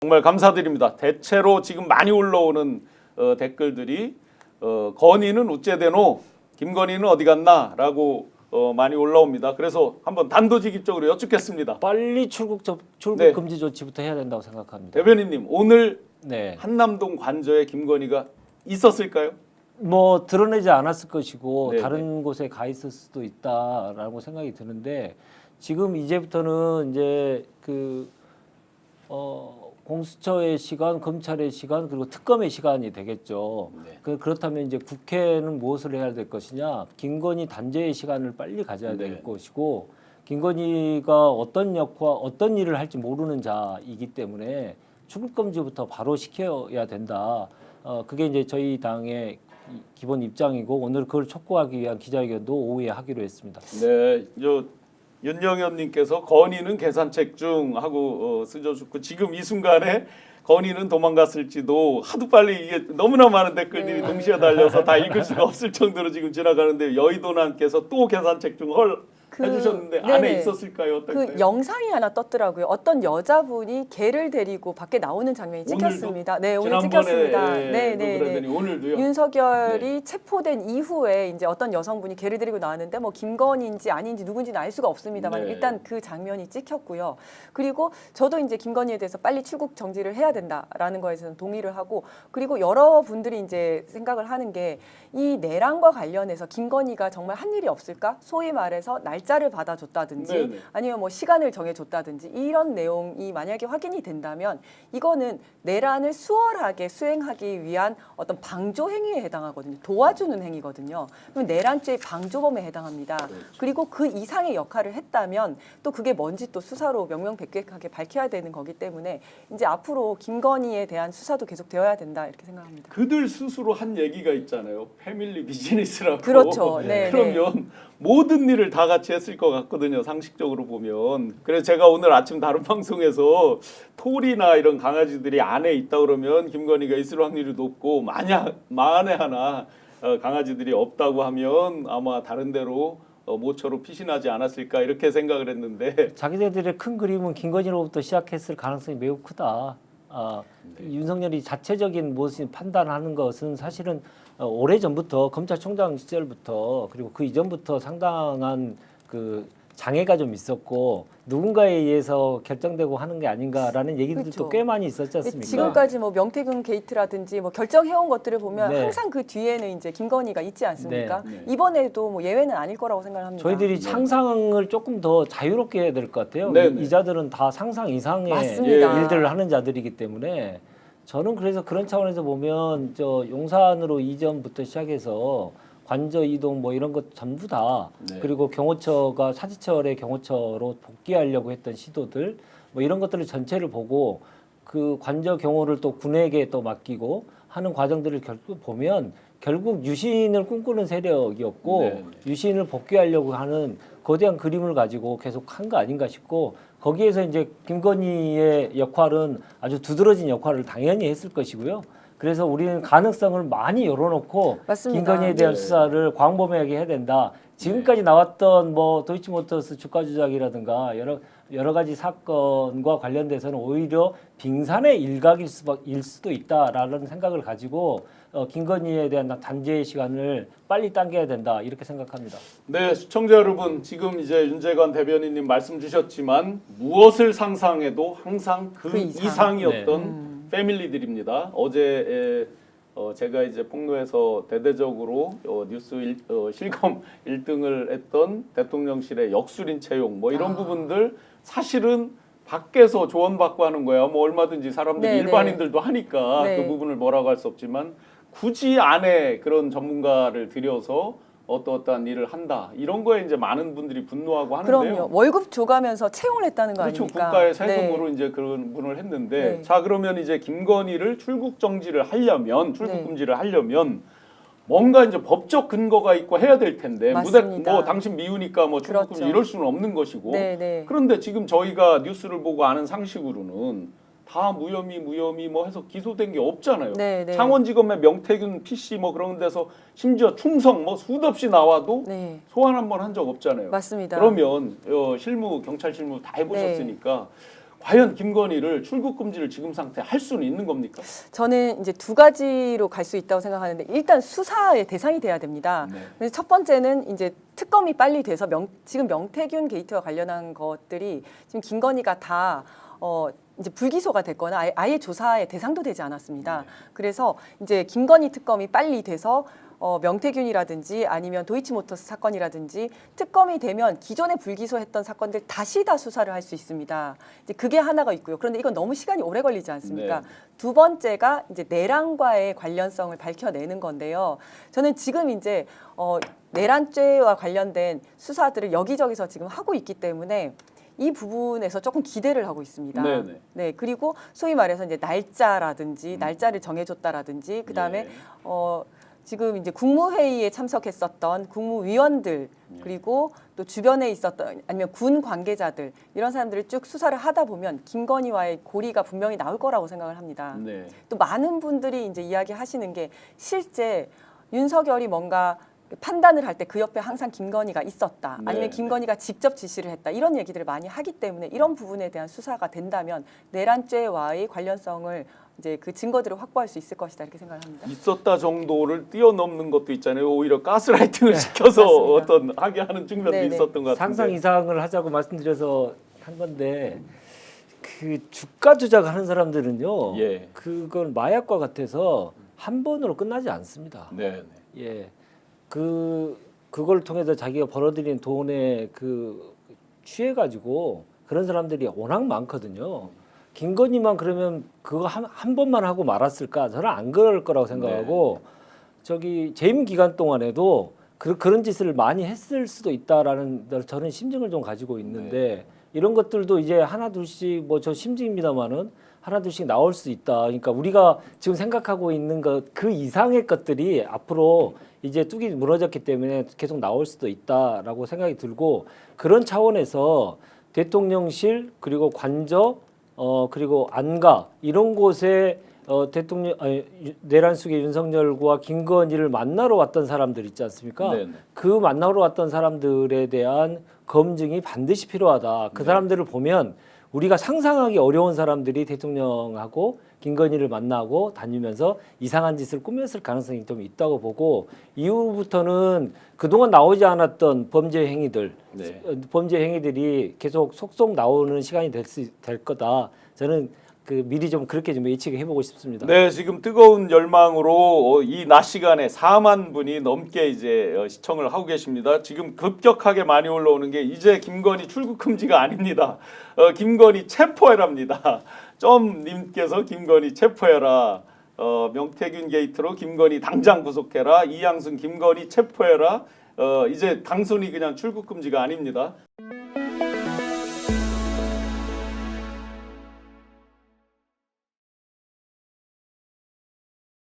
정말 감사드립니다. 대체로 지금 많이 올라오는 댓글들이 건의는 우째되노, 김건희는 어디 갔나? 라고 많이 올라옵니다. 그래서 한번 단도직입적으로 여쭙겠습니다. 빨리 출국 네. 금지 조치부터 해야 된다고 생각합니다. 대변인님, 오늘 네. 한남동 관저에 김건희가 있었을까요? 뭐 드러내지 않았을 것이고 네네. 다른 곳에 가 있을 수도 있다라고 생각이 드는데 지금 이제부터는 이제 공수처의 시간, 검찰의 시간 그리고 특검의 시간이 되겠죠. 네. 그렇다면 이제 국회는 무엇을 해야 될 것이냐? 김건희 단죄의 시간을 빨리 가져야 될 네. 것이고 김건희가 어떤 일을 할지 모르는 자이기 때문에 출국 금지부터 바로 시켜야 된다. 그게 이제 저희 당의 기본 입장이고 오늘 그걸 촉구하기 위한 기자회견도 오후에 하기로 했습니다. 네, 윤영현님께서 건의는 계산책 중 하고 쓰셔주고 지금 이 순간에 건의는 도망갔을지도 하도 빨리 이게 너무나 많은 댓글들이 동시에 달려서 다 읽을 수가 없을 정도로 지금 지나가는데 여의도남께서 또 계산책 중 해주셨는데 네네. 안에 있었을까요? 어떨까요? 그 영상이 하나 떴더라고요. 어떤 여자분이 개를 데리고 밖에 나오는 장면이 찍혔습니다. 네, 오늘 찍혔습니다. 네. 오늘도요. 윤석열이 체포된 이후에 이제 어떤 여성분이 개를 데리고 나왔는데 뭐 김건희인지 아닌지 누군지는 알 수가 없습니다만 네. 일단 그 장면이 찍혔고요. 그리고 저도 이제 김건희에 대해서 빨리 출국 정지를 해야 된다라는 거에서는 동의를 하고 그리고 여러 분들이 이제 생각을 하는 게 이 내란과 관련해서 김건희가 정말 한 일이 없을까? 소위 말해서 날짜를 받아줬다든지 네네. 아니면 뭐 시간을 정해줬다든지 이런 내용이 만약에 확인이 된다면 이거는 내란을 수월하게 수행하기 위한 어떤 방조 행위에 해당하거든요. 도와주는 행위거든요. 그럼 내란죄의 방조범에 해당합니다. 그렇죠. 그리고 그 이상의 역할을 했다면 또 그게 뭔지 또 수사로 명명백백하게 밝혀야 되는 거기 때문에 이제 앞으로 김건희에 대한 수사도 계속 되어야 된다 이렇게 생각합니다. 그들 스스로 한 얘기가 있잖아요. 패밀리 비즈니스라고. 그렇죠. 네, 그러면 모든 일을 다 같이 했을 것 같거든요. 상식적으로 보면. 그래서 제가 오늘 아침 다른 방송에서 톨이나 이런 강아지들이 안에 있다 그러면 김건희가 있을 확률이 높고 만에 하나 강아지들이 없다고 하면 아마 다른 데로 모처로 피신하지 않았을까 이렇게 생각을 했는데 자기네들의 큰 그림은 김건희로부터 시작했을 가능성이 매우 크다. 윤석열이 자체적인 무엇을 판단하는 것은 사실은 오래전부터 검찰총장 시절부터 그리고 그 이전부터 상당한 그 장애가 좀 있었고 누군가에 의해서 결정되고 하는 게 아닌가라는 얘기들도 그렇죠. 꽤 많이 있었지 않습니까? 지금까지 뭐 명태균 게이트라든지 뭐 결정해온 것들을 보면 네. 항상 그 뒤에는 이제 김건희가 있지 않습니까? 네. 이번에도 뭐 예외는 아닐 거라고 생각합니다. 저희들이 상상을 조금 더 자유롭게 해야 될 것 같아요. 네. 이 자들은 다 상상 이상의 맞습니다. 일들을 하는 자들이기 때문에 저는 그래서 그런 차원에서 보면 용산으로 이전부터 시작해서 관저 이동 뭐 이런 것 전부 다 네. 그리고 경호처가 사지철의 경호처로 복귀하려고 했던 시도들 뭐 이런 것들을 전체를 보고 그 관저 경호를 또 군에게 또 맡기고 하는 과정들을 보면 결국 유신을 꿈꾸는 세력이었고 네. 유신을 복귀하려고 하는 거대한 그림을 가지고 계속 한 거 아닌가 싶고 거기에서 이제 김건희의 역할은 아주 두드러진 역할을 당연히 했을 것이고요. 그래서 우리는 가능성을 많이 열어놓고 맞습니다. 김건희에 대한 네. 수사를 광범위하게 해야 된다. 지금까지 나왔던 뭐 도이치모터스 주가 조작이라든가 여러 가지 사건과 관련돼서는 오히려 빙산의 일각일 수도 있다라는 생각을 가지고 김건희에 대한 단죄의 시간을 빨리 당겨야 된다 이렇게 생각합니다. 네, 시청자 여러분, 지금 이제 윤재관 대변인님 말씀 주셨지만 무엇을 상상해도 항상 그 이상이었던 패밀리들입니다. 어제 제가 이제 폭로에서 대대적으로 뉴스 실검 1등을 했던 대통령실의 역술인 채용 뭐 이런 부분들 사실은 밖에서 조언받고 하는 거야. 뭐 얼마든지 사람들이 네네. 일반인들도 하니까 네. 그 부분을 뭐라고 할 수 없지만 굳이 안에 그런 전문가를 들여서 어떠한 일을 한다. 이런 거에 이제 많은 분들이 분노하고 하는데요. 그럼요. 월급 줘가면서 채용을 했다는 거 그렇죠. 아닙니까? 국가의 세금으로 네. 이제 그런 분을 했는데 네. 자 그러면 이제 김건희를 출국 정지를 하려면 출국 네. 금지를 하려면 뭔가 이제 법적 근거가 있고 해야 될 텐데 맞습니다. 뭐 당신 미우니까 뭐 출국 금지 그렇죠. 이럴 수는 없는 것이고 네, 네. 그런데 지금 저희가 뉴스를 보고 아는 상식으로는 다 무혐의 뭐 해서 기소된 게 없잖아요. 네, 네. 창원지검의 명태균 PC 뭐 그런 데서 심지어 충성 뭐 수도 없이 나와도 네. 소환 한 번 한 적 없잖아요. 맞습니다. 그러면 실무 경찰 실무 다 해보셨으니까 과연 김건희를 출국 금지를 지금 상태 할 수는 있는 겁니까? 저는 이제 두 가지로 갈 수 있다고 생각하는데 일단 수사의 대상이 돼야 됩니다. 네. 그래서 첫 번째는 이제 특검이 빨리 돼서 지금 명태균 게이트와 관련한 것들이 지금 김건희가 다 이제 불기소가 됐거나 아예 조사의 대상도 되지 않았습니다. 그래서 이제 김건희 특검이 빨리 돼서 명태균이라든지 아니면 도이치모터스 사건이라든지 특검이 되면 기존에 불기소했던 사건들 다시 다 수사를 할 수 있습니다. 이제 그게 하나가 있고요. 그런데 이건 너무 시간이 오래 걸리지 않습니까? 네. 두 번째가 이제 내란과의 관련성을 밝혀내는 건데요. 저는 지금 이제 내란죄와 관련된 수사들을 여기저기서 지금 하고 있기 때문에 이 부분에서 조금 기대를 하고 있습니다. 네네. 네, 그리고 소위 말해서 이제 날짜라든지 날짜를 정해줬다라든지 그 다음에 예. 지금 이제 국무회의에 참석했었던 국무위원들 그리고 또 주변에 있었던 아니면 군 관계자들 이런 사람들을 쭉 수사를 하다 보면 김건희와의 고리가 분명히 나올 거라고 생각을 합니다. 네. 또 많은 분들이 이제 이야기하시는 게 실제 윤석열이 뭔가 판단을 할 때 그 옆에 항상 김건희가 있었다. 아니면 네, 김건희가 직접 지시를 했다. 이런 얘기들을 많이 하기 때문에 이런 부분에 대한 수사가 된다면 내란죄와의 관련성을 이제 그 증거들을 확보할 수 있을 것이다 이렇게 생각을 합니다. 있었다 정도를 뛰어넘는 것도 있잖아요. 오히려 가스라이팅을 시켜서 맞습니다. 어떤 하게 하는 측면도 네네. 있었던 것 같은데. 상상 이상을 하자고 말씀드려서 한 건데 그 주가 조작하는 사람들은요. 예. 그건 마약과 같아서 한 번으로 끝나지 않습니다. 네. 예, 그걸 통해서 자기가 벌어들인 돈에 취해가지고 그런 사람들이 워낙 많거든요. 김건희만 그러면 그거 한 번만 하고 말았을까? 저는 안 그럴 거라고 생각하고 저기 재임 기간 동안에도 그런 짓을 많이 했을 수도 있다라는 저는 심증을 좀 가지고 있는데 이런 것들도 이제 하나둘씩 뭐 저 심증입니다만은 하나둘씩 나올 수 있다. 그러니까 우리가 지금 생각하고 있는 것 그 이상의 것들이 앞으로 이제 뚝이 무너졌기 때문에 계속 나올 수도 있다라고 생각이 들고 그런 차원에서 대통령실 그리고 관저 그리고 안가 이런 곳에 내란 속의 윤석열과 김건희를 만나러 왔던 사람들 있지 않습니까? 네네. 그 만나러 왔던 사람들에 대한 검증이 반드시 필요하다. 그 사람들을 보면 우리가 상상하기 어려운 사람들이 대통령하고 김건희를 만나고 다니면서 이상한 짓을 꾸몄을 가능성이 좀 있다고 보고 이후부터는 그동안 나오지 않았던 범죄 행위들이 계속 속속 나오는 시간이 될 거다. 저는 미리 좀 그렇게 좀 예측을 해보고 싶습니다. 네, 지금 뜨거운 열망으로 이 낮 시간에 4만 분이 넘게 이제 시청을 하고 계십니다. 지금 급격하게 많이 올라오는 게 이제 김건희 출국 금지가 아닙니다. 김건희 체포해라입니다. 좀 님께서 김건희 체포해라. 명태균 게이트로 김건희 당장 구속해라. 이양순 김건희 체포해라. 이제 단순히 그냥 출국 금지가 아닙니다.